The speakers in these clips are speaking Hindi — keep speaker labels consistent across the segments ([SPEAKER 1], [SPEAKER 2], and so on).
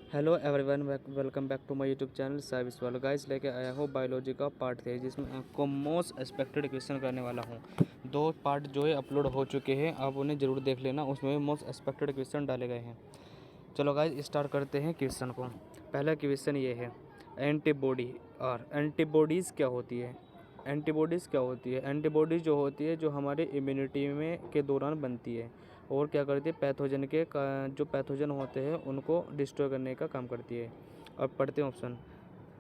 [SPEAKER 1] Hello everyone, welcome back to my YouTube channel service वालों। गाइस लेके आया हूँ बायोलॉजी का पार्ट 3 जिसमें आपको मोस्ट एक्सपेक्टेड क्वेश्चन करने वाला हूँ। 2 पार्ट जो है अपलोड हो चुके हैं, आप उन्हें ज़रूर देख लेना, उसमें मोस्ट एक्सपेक्टेड क्वेश्चन डाले गए हैं। चलो गाइस स्टार्ट करते हैं क्वेश्चन को। पहला क्वेश्चन ये है, एंटीबॉडी और एंटीबॉडीज़ क्या होती है। एंटीबॉडीज़ क्या होती है? एंटीबॉडीज़ जो होती है जो हमारे इम्यूनिटी में के दौरान बनती है और क्या करती है, पैथोजन के जो पैथोजन होते हैं उनको डिस्ट्रॉय करने का काम करती है। अब पढ़ते हैं option.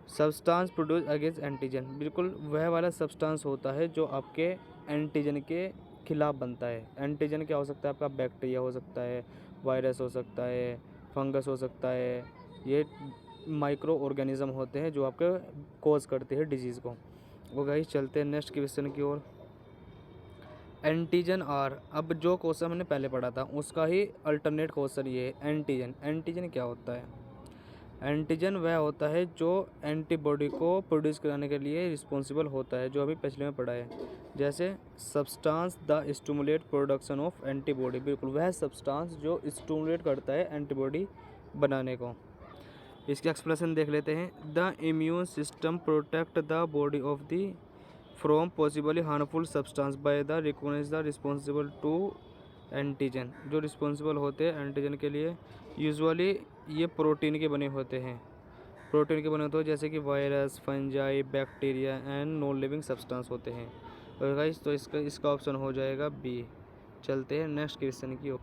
[SPEAKER 1] Substance produce against antigen, बिल्कुल वह वाला सब्सटेंस होता है जो आपके एंटीजन के खिलाफ बनता है। एंटीजन क्या हो सकता है? आपका बैक्टीरिया हो सकता है, वायरस हो सकता है, फंगस हो सकता है। ये माइक्रो ऑर्गेनिज्म होते हैं जो आपके कॉज करते हैं डिजीज़ को। वो गाइस चलते हैं नेक्स्ट क्वेश्चन की ओर। एंटीजन आर, अब जो क्वेश्चन हमने पहले पढ़ा था उसका ही अल्टरनेट क्वेश्चन ये है। एंटीजन, एंटीजन क्या होता है? एंटीजन वह होता है जो एंटीबॉडी को प्रोड्यूस कराने के लिए रिस्पॉन्सिबल होता है, जो अभी पिछले में पढ़ा है। जैसे substance the stimulate production of antibody, बिल्कुल वह सब्सटेंस जो स्टिमुलेट करता है एंटीबॉडी बनाने को। इसके एक्सप्लेनेशन देख लेते हैं। The immune system protect the body of the from possibly harmful substance by the recognise the responsible to antigen, जो रिस्पॉन्सिबल होते हैं एंटीजन के लिए। यूजुअली ये प्रोटीन के बने होते हैं, प्रोटीन के बने होते हैं जैसे कि virus, fungi, bacteria and non living substance होते हैं। और गाइस तो इसका ऑप्शन हो जाएगा बी। चलते हैं नेक्स्ट क्वेश्चन की ओर।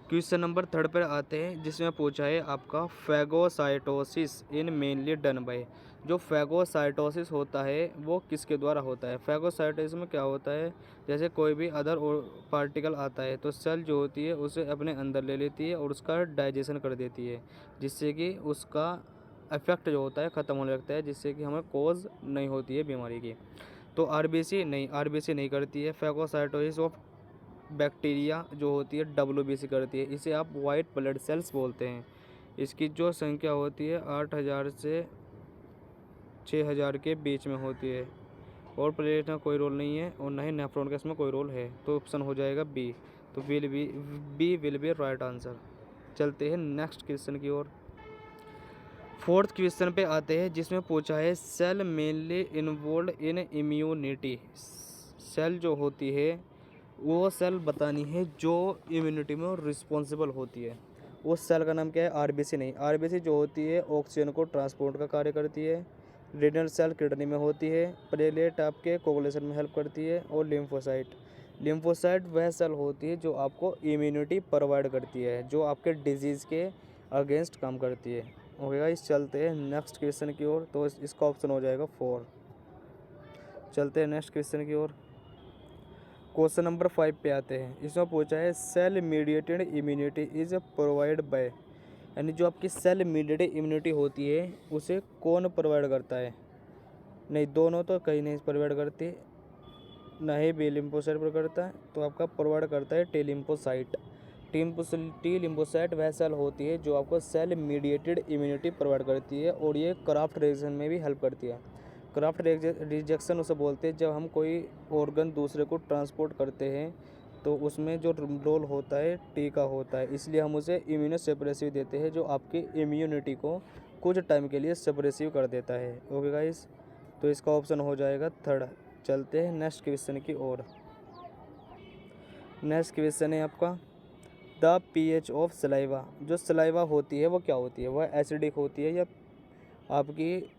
[SPEAKER 1] क्वेश्चन नंबर 3 पर आते हैं जिसमें पूछा है आपका phagocytosis in mainly done by. जो फैगोसाइटोसिस होता है वो किसके द्वारा होता है? फैगोसाइटोसिस में क्या होता है, जैसे कोई भी अदर पार्टिकल आता है तो सेल जो होती है उसे अपने अंदर ले लेती है और उसका डाइजेशन कर देती है, जिससे कि उसका इफेक्ट जो होता है ख़त्म होने लगता है, जिससे कि हमें कॉज नहीं होती है बीमारी की। तो आरबीसी नहीं करती है। फैगोसाइटोसिस ऑफ बैक्टीरिया जो होती है डब्ल्यूबीसी करती है, इसे आप वाइट ब्लड सेल्स बोलते हैं। इसकी जो संख्या होती है 8,000 से 6,000 के बीच में होती है और प्लेटलेट का कोई रोल नहीं है और ना ही नेफ्रॉन का इसमें कोई रोल है, तो ऑप्शन हो जाएगा बी। तो B will be right answer. चलते हैं नेक्स्ट क्वेश्चन की ओर। 4th क्वेश्चन पे आते हैं जिसमें पूछा है cell mainly involve in immunity. Cell जो होती है वो सेल बतानी है जो इम्यूनिटी में रिस्पॉन्सिबल होती है। उस सेल का नाम क्या है? आरबीसी नहीं, आरबीसी जो होती है ऑक्सीजन को ट्रांसपोर्ट का कार्य करती है। रेडल सेल किडनी में होती है। प्लेटलेट आपके कोगुलेशन में हेल्प करती है। और लिम्फोसाइट वह सेल होती है जो आपको इम्यूनिटी प्रोवाइड करती है, जो आपके डिजीज़ के अगेंस्ट काम करती है। ओके गाइस चलते हैं नेक्स्ट क्वेश्चन की ओर। तो इसका ऑप्शन हो जाएगा 4। चलते हैं नेक्स्ट क्वेश्चन की ओर। क्वेश्चन नंबर 5 पे आते हैं। इसमें पूछा है cell mediated immunity is provide by, यानी जो आपकी सेल मीडिएटेड इम्यूनिटी होती है उसे कौन प्रोवाइड करता है? नहीं, दोनों तो कहीं नहीं प्रोवाइड करती, ना ही बी लिम्फोसाइट प्रोवाइड करता है, तो आपका प्रोवाइड करता है टी लिम्फोसाइट। टी लिम्फोसाइट वह सेल होती है जो आपको सेल मीडिएटेड इम्यूनिटी प्रोवाइड करती है और ये क्राफ्ट रिएक्शन में भी हेल्प करती है। क्राफ्ट रिजेक्शन उसे बोलते हैं जब हम कोई ऑर्गन दूसरे को ट्रांसपोर्ट करते हैं तो उसमें जो रोल होता है टी का होता है, इसलिए हम उसे इम्यूनो सप्रेसिव देते हैं जो आपकी इम्यूनिटी को कुछ टाइम के लिए सप्रेसिव कर देता है। ओके गाइस, तो इसका ऑप्शन हो जाएगा 3rd। चलते हैं नेक्स्ट क्वेश्चन की ओर। नेक्स्ट क्वेश्चन है आपका द पीएच ऑफ सलाइवा। जो सलाइवा होती है वो क्या होती है? वह एसिडिक होती है या आपकी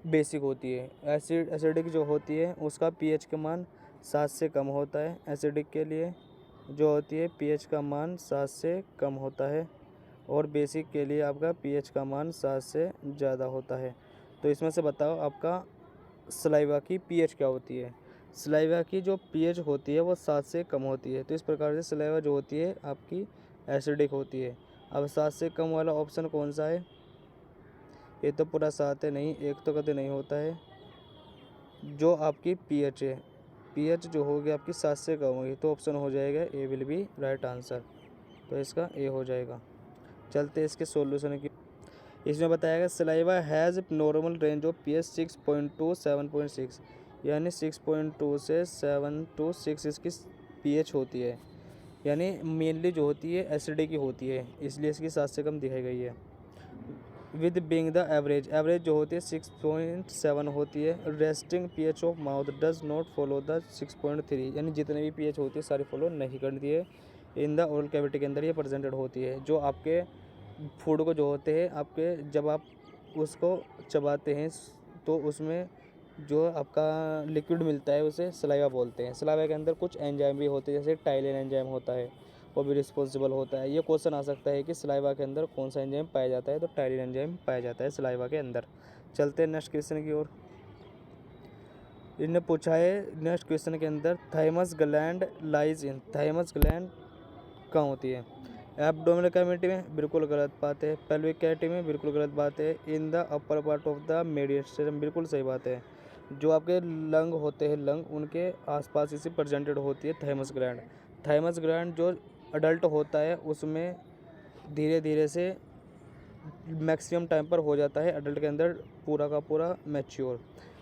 [SPEAKER 1] बेसिक होती है? एसिडिक जो होती है उसका पीएच का मान 7 से कम होता है। एसिडिक के लिए जो होती है पीएच का मान 7 से कम होता है और बेसिक के लिए आपका पीएच का मान 7 से ज़्यादा होता है। तो इसमें से बताओ आपका सलाइवा की पीएच क्या होती है? सलाइवा की जो पीएच होती है वो 7 से कम होती है, तो इस प्रकार से सलाइवा जो होती है आपकी एसिडिक होती है। अब 7 से कम वाला ऑप्शन कौन सा है? ये तो पूरा 7 है, नहीं, एक तो कभी नहीं होता है। जो आपकी पीएच है, पीएच जो होगी आपकी 7 से कम होगी, तो ऑप्शन हो जाएगा ए विल बी राइट आंसर। तो इसका ए हो जाएगा। चलते इसके सॉल्यूशन की। इसमें बताया गया saliva has normal range of pH 6.2 7.6, यानी 6.2 से 7 to 6 इसकी पीएच होती है, यानी मेनली जो होती है एसिडिक की होती है, इसलिए इसकी 7 से कम दिखाई गई है। With being the average, average जो होती है 6.7 होती है। Resting pH of mouth does not follow the 6.3, यानी जितने भी पीएच होती है सारी फॉलो नहीं करती है। इन द ओरल कैविटी के अंदर ये प्रेजेंटेड होती है। जो आपके फूड को जो होते हैं आपके, जब आप उसको चबाते हैं तो उसमें जो आपका लिक्विड मिलता है उसे सलाइवा बोलते हैं। सलाइवा के अंदर कुछ एंजाइम भी होते हैं, जैसे टाइलिन एंजाइम होता है, वो भी रिस्पॉन्सिबल होता है। ये क्वेश्चन आ सकता है कि सलाइवा के अंदर कौन सा एंजाइम पाया जाता है, तो टाइलिन एंजाइम पाया जाता है सलाइवा के अंदर। चलते हैं नेक्स्ट क्वेश्चन की ओर। इन्होंने पूछा है नेक्स्ट क्वेश्चन के अंदर, thymus gland lies in, thymus gland कहाँ होती है? एब्डोमिनल कैविटी में, बिल्कुल गलत बात है। पेल्विक कैविटी में, बिल्कुल गलत बात है। In the upper part of the mediastinum, बिल्कुल सही बात है। जो आपके लंग होते हैं, लंग उनके आसपास इसी प्रेजेंटेड होती है थाइमस ग्लैंड। थाइमस ग्लैंड जो अडल्ट होता है उसमें धीरे धीरे से मैक्सिमम टाइम पर हो जाता है अडल्ट के अंदर पूरा का पूरा मैच्योर।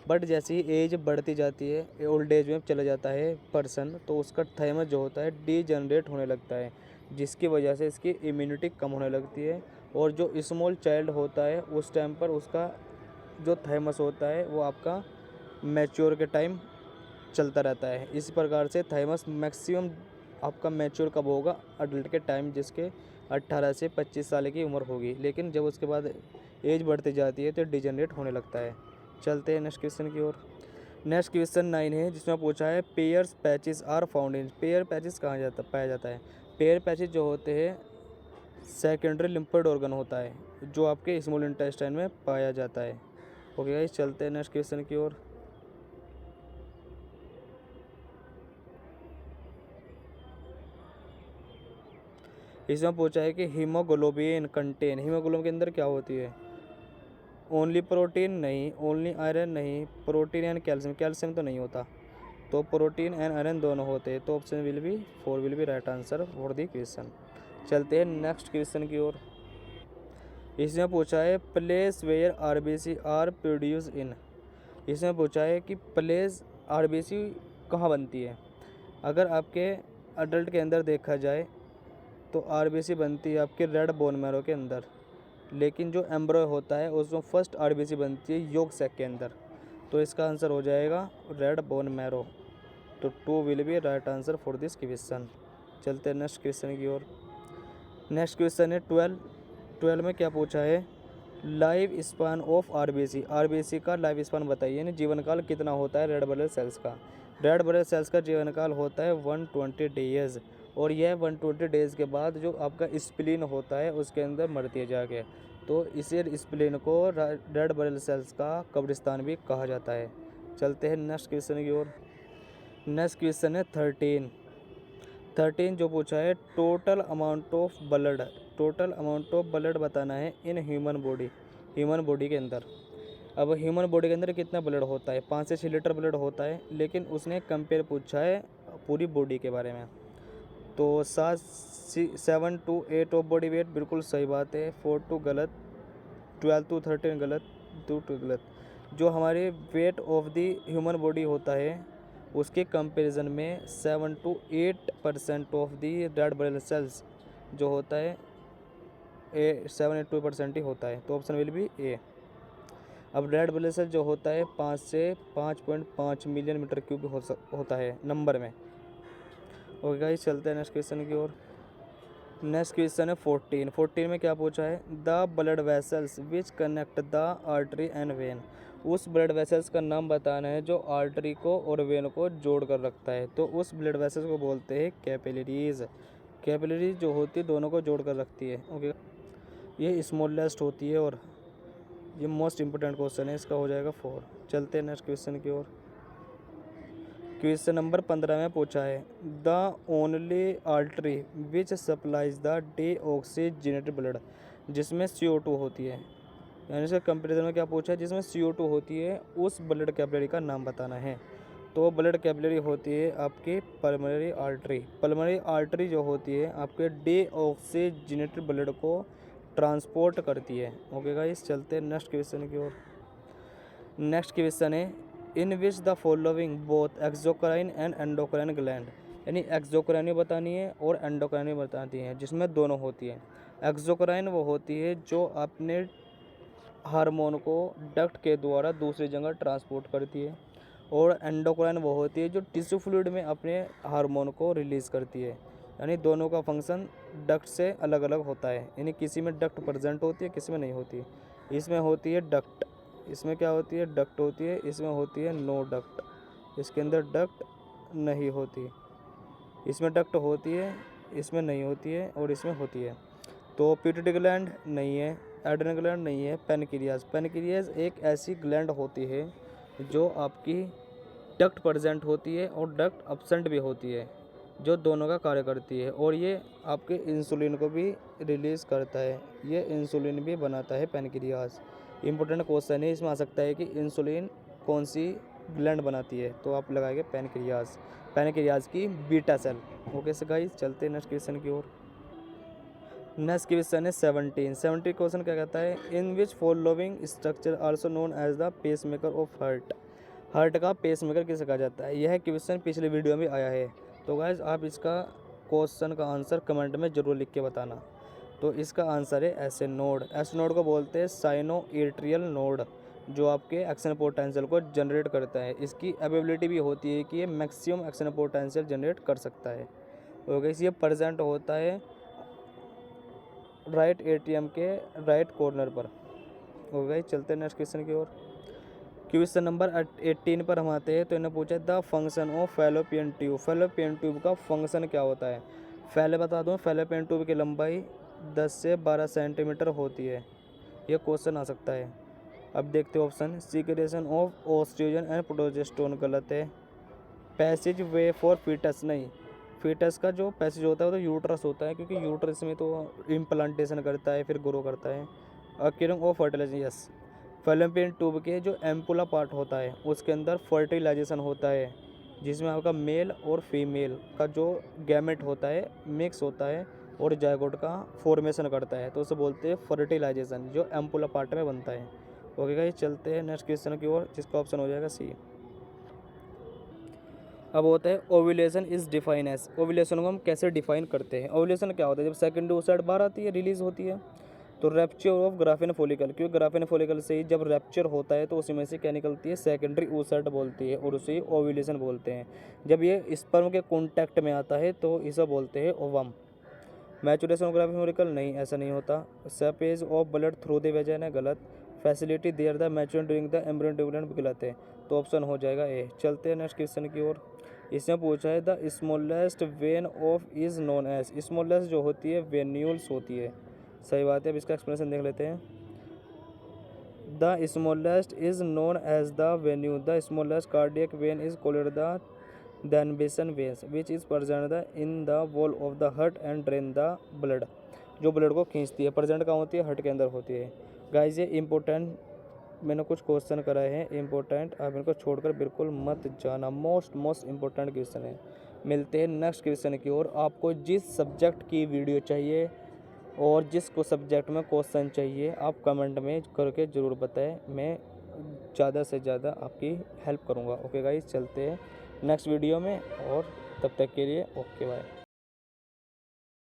[SPEAKER 1] बट जैसे ही एज बढ़ती जाती है, ओल्ड एज में चला जाता है पर्सन, तो उसका थाइमस जो होता है डीजनरेट होने लगता है, जिसकी वजह से इसकी इम्यूनिटी कम होने लगती है। और जो स्मॉल चाइल्ड होता है उस टाइम पर उसका जो थाइमस होता है वो आपका मैच्योर के टाइम चलता रहता है। इसी प्रकार से थाइमस मैक्सिमम आपका मैच्योर कब होगा? अडल्ट के टाइम, जिसके 18 से 25 साल की उम्र होगी। लेकिन जब उसके बाद एज बढ़ती जाती है तो डिजनरेट होने लगता है। चलते हैं नेक्स्ट क्वेश्चन की ओर। नेक्स्ट क्वेश्चन 9 है, जिसमें पूछा है Peyer's patches are found in, Peyer's patches कहाँ पाया जाता है? पेयर पैचेस जो होते हैं सेकेंडरी लिम्फोइड ऑर्गन होता है, जो आपके स्मॉल इंटेस्टाइन में पाया जाता है। ओके गाइस, चलते हैं नेक्स्ट क्वेश्चन की ओर। इसमें पूछा है कि हीमोग्लोबिन कंटेन, हीमोग्लोबिन के अंदर क्या होती है? ओनली प्रोटीन नहीं, ओनली आयरन नहीं, प्रोटीन एंड कैल्शियम, कैल्शियम तो नहीं होता, तो प्रोटीन एंड आयरन दोनों होते हैं। तो option will be 4 will be right answer for the question. चलते हैं नेक्स्ट क्वेश्चन की ओर। इसमें पूछा है place where RBC are produce in, इसमें पूछा है कि प्लेस आरबीसी कहाँ बनती है? अगर आपके अडल्ट के अंदर देखा जाए तो आरबीसी बनती है आपके रेड बोन मैरो के अंदर, लेकिन जो एम्ब्रॉय होता है उसमें फर्स्ट आरबीसी बनती है योक सैक के अंदर। तो इसका आंसर हो जाएगा रेड बोन मैरो। तो 2 will be right answer for this question. चलते हैं नेक्स्ट क्वेश्चन की ओर। नेक्स्ट क्वेश्चन है 12 में क्या पूछा है? Life span of RBC, RBC का लाइफ स्पान बताइए, यानी जीवन काल कितना होता है रेड ब्लड सेल्स का? रेड ब्लड सेल्स का जीवन काल होता है 120 डेज, और यह 120 डेज के बाद जो आपका स्प्लीन होता है उसके अंदर मरती है जाके, तो इसे स्प्लीन को रेड ब्लड सेल्स का कब्रिस्तान भी कहा जाता है। चलते हैं नेक्स्ट क्वेश्चन की ओर। नेक्स्ट क्वेश्चन है 13 जो पूछा है total amount of blood, total amount of blood बताना है in human body, human body के अंदर। अब ह्यूमन बॉडी के अंदर कितना ब्लड होता है? 5 से 6 लीटर ब्लड होता है, लेकिन उसने कंपेयर पूछा है पूरी बॉडी के बारे में। तो 7 to 8 ऑफ बॉडी वेट, बिल्कुल सही बात है। 4 to गलत, 12 to 13 गलत, 2 to गलत। जो हमारे weight of the human body होता है उसके कंपैरिजन में 7 to 8% of the red blood cells जो होता है 7-8% ही होता है। तो ऑप्शन विल बी ए। अब रेड ब्लड सेल जो होता है 5 से 5.5 मिलियन मीटर क्यूब होता है नंबर में। ओके गाइस, चलते हैं नेक्स्ट क्वेश्चन की ओर। नेक्स्ट क्वेश्चन है 14 में क्या पूछा है? The blood vessels which connect the artery and when, उस ब्लड वेसल्स का नाम बताना है जो आर्टरी को और वेन को जोड़ कर रखता है। तो उस ब्लड वेसल्स को बोलते हैं कैपिलरीज। कैपिलरीज जो होती है दोनों को जोड़ कर रखती है। ओके, ये स्मॉलेस्ट होती है और ये मोस्ट इंपोर्टेंट क्वेश्चन है, इसका हो जाएगा 4। चलते हैं नेक्स्ट क्वेश्चन की ओर। क्वेश्चन नंबर 15 में पूछा है the only artery which supplies the deoxygenated blood, जिसमें CO2 होती है, यानी इसका कंपेरिजन में क्या पूछा है? जिसमें CO2 होती है उस ब्लड कैपिलरी का नाम बताना है। तो ब्लड कैपिलरी होती है आपकी पल्मोनरी आर्टरी। पल्मोनरी आर्टरी जो होती है आपके डीऑक्सीजनेटेड ब्लड को ट्रांसपोर्ट करती है। ओके गाइस, चलते हैं नेक्स्ट क्वेश्चन की ओर। नेक्स्ट क्वेश्चन है in which the following both exocrine and endocrine gland, यानी एक्सोक्राइन बतानी है और एंडोक्राइन बताती है, जिसमें दोनों होती है। एक्सोक्राइन वो होती है जो अपने हार्मोन को डक्ट के द्वारा दूसरी जगह ट्रांसपोर्ट करती है। और एंडोक्राइन वो होती है जो टिश्यू फ्लूइड में अपने हार्मोन को रिलीज़ करती है। यानी दोनों का फंक्शन डक्ट से अलग अलग होता है। यानी किसी में डक्ट प्रेजेंट होती है, किसी में नहीं होती। इसमें होती है डक्ट, इसमें क्या होती है, डक्ट होती है। इसमें होती है नो डक्ट, इसके अंदर डक्ट नहीं होती। इसमें डक्ट होती है, इसमें नहीं होती है, और इसमें होती है। तो पिट्यूटरी ग्लैंड नहीं है, एड्रेनल ग्लैंड नहीं है। पैनक्रियाज, पैनक्रियाज एक ऐसी ग्लैंड होती है जो आपकी डक्ट प्रेजेंट होती है और डक्ट एब्सेंट भी होती है, जो दोनों का कार्य करती है। और ये आपके इंसुलिन को भी रिलीज़ करता है, ये इंसुलिन भी बनाता है पैनक्रियाज। इंपॉर्टेंट क्वेश्चन है इसमें आ सकता है कि इंसुलिन कौन सी ग्लैंड बनाती है, तो आप लगाएंगे पैनक्रियाज, पैनक्रियाज की बीटा सेल। ओके से गाइस, चलते हैं नेक्स्ट क्वेश्चन की ओर। नेक्स्ट क्वेश्चन है 17 क्वेश्चन क्या कहता है, in which following structure also known as the pacemaker of heart. Heart का पेस मेकर किसे कहा जाता है। यह क्वेश्चन पिछले वीडियो में आया है। तो गाइस आप इसका क्वेश्चन का आंसर कमेंट में ज़रूर लिख के बताना। तो इसका आंसर है एस नोड। एस नोड को बोलते हैं साइनो एट्रियल नोड, जो आपके एक्शन पोटेंशियल को जनरेट करता है। इसकी एबिलिटी भी होती है कि ये मैक्सिमम एक्शन पोटेंशियल जनरेट कर सकता है। तो गाइस ये प्रेजेंट होता है राइट एट्रियम के राइट कॉर्नर पर। हो गई, चलते हैं नेक्स्ट क्वेश्चन की ओर। क्वेश्चन नंबर 18 पर हम आते हैं। तो इन्हें पूछा the function of fallopian tube. Fallopian tube का फंक्शन क्या होता है। पहले बता दूं, फैलोपियन ट्यूब की लंबाई 10 से 12 सेंटीमीटर होती है। ये क्वेश्चन आ सकता है। अब देखते हैं option. Secretion of oestrogen and progesterone गलत है। पैसेज वे फॉर फीटस, नहीं, फीटस का जो पैसेज होता है वो तो यूट्रस होता है, क्योंकि यूट्रस में तो इम्प्लांटेशन करता है, फिर ग्रो करता है। Occurring of fertilisation, yes. Fallopian tube के जो एम्पुला पार्ट होता है उसके अंदर फर्टिलाइजेशन होता है, जिसमें आपका मेल और फीमेल का जो गैमेट होता है मिक्स होता है और जायगोट का फॉर्मेशन करता है, तो उसे बोलते हैं फर्टिलाइजेशन, जो एम्पुला पार्ट में बनता है। ओके गाइस, चलते हैं नेक्स्ट क्वेश्चन की ओर, जिसका ऑप्शन हो जाएगा सी। अब होता है ovulation is define as. Ovulation को हम कैसे डिफाइन करते हैं। ओव्यूलेशन क्या होता है, जब सेकेंडरी oocyte बाहर आती है, रिलीज होती है। तो रैप्चर ऑफ ग्राफिन फॉलिकल, क्योंकि ग्राफिन फॉलिकल से ही जब रैप्चर होता है तो उसी में से क्या निकलती है, सेकेंडरी oocyte बोलती है, और उसे ओव्यूलेशन बोलते हैं। जब ये स्पर्म के कॉन्टैक्ट में आता है तो इसे बोलते हैं ovum. Maturation of graafian follicle, नहीं, ऐसा नहीं होता। Seepage of blood through the vagina, गलत। Facility there the maturation during the embryo development, गलत है। तो ऑप्शन हो जाएगा ए। चलते हैं नेक्स्ट क्वेश्चन की ओर। इसमें पूछा है the smallest vein of is known as. Smallest जो होती है वेन्यूल्स होती है, सही बात है। अब इसका एक्सप्लेनेशन देख लेते हैं। The smallest is known as the venule. The smallest cardiac vein is called the Thebesian veins which is present in the wall of the heart and drain the blood, जो ब्लड को खींचती है। प्रेजेंट कहाँ होती है, हार्ट के अंदर होती है। गाइस ये इंपॉर्टेंट मैंने कुछ क्वेश्चन कराए हैं इंपॉर्टेंट, आप इनको छोड़कर बिल्कुल मत जाना। मोस्ट इंपॉर्टेंट क्वेश्चन है। मिलते हैं नेक्स्ट क्वेश्चन की ओर। आपको जिस सब्जेक्ट की वीडियो चाहिए और जिसको सब्जेक्ट में क्वेश्चन चाहिए आप कमेंट में करके ज़रूर बताएं, मैं ज़्यादा से ज़्यादा आपकी हेल्प करूँगा। ओके गाइस, चलते हैं नेक्स्ट वीडियो में, और तब तक के लिए ओके बाय।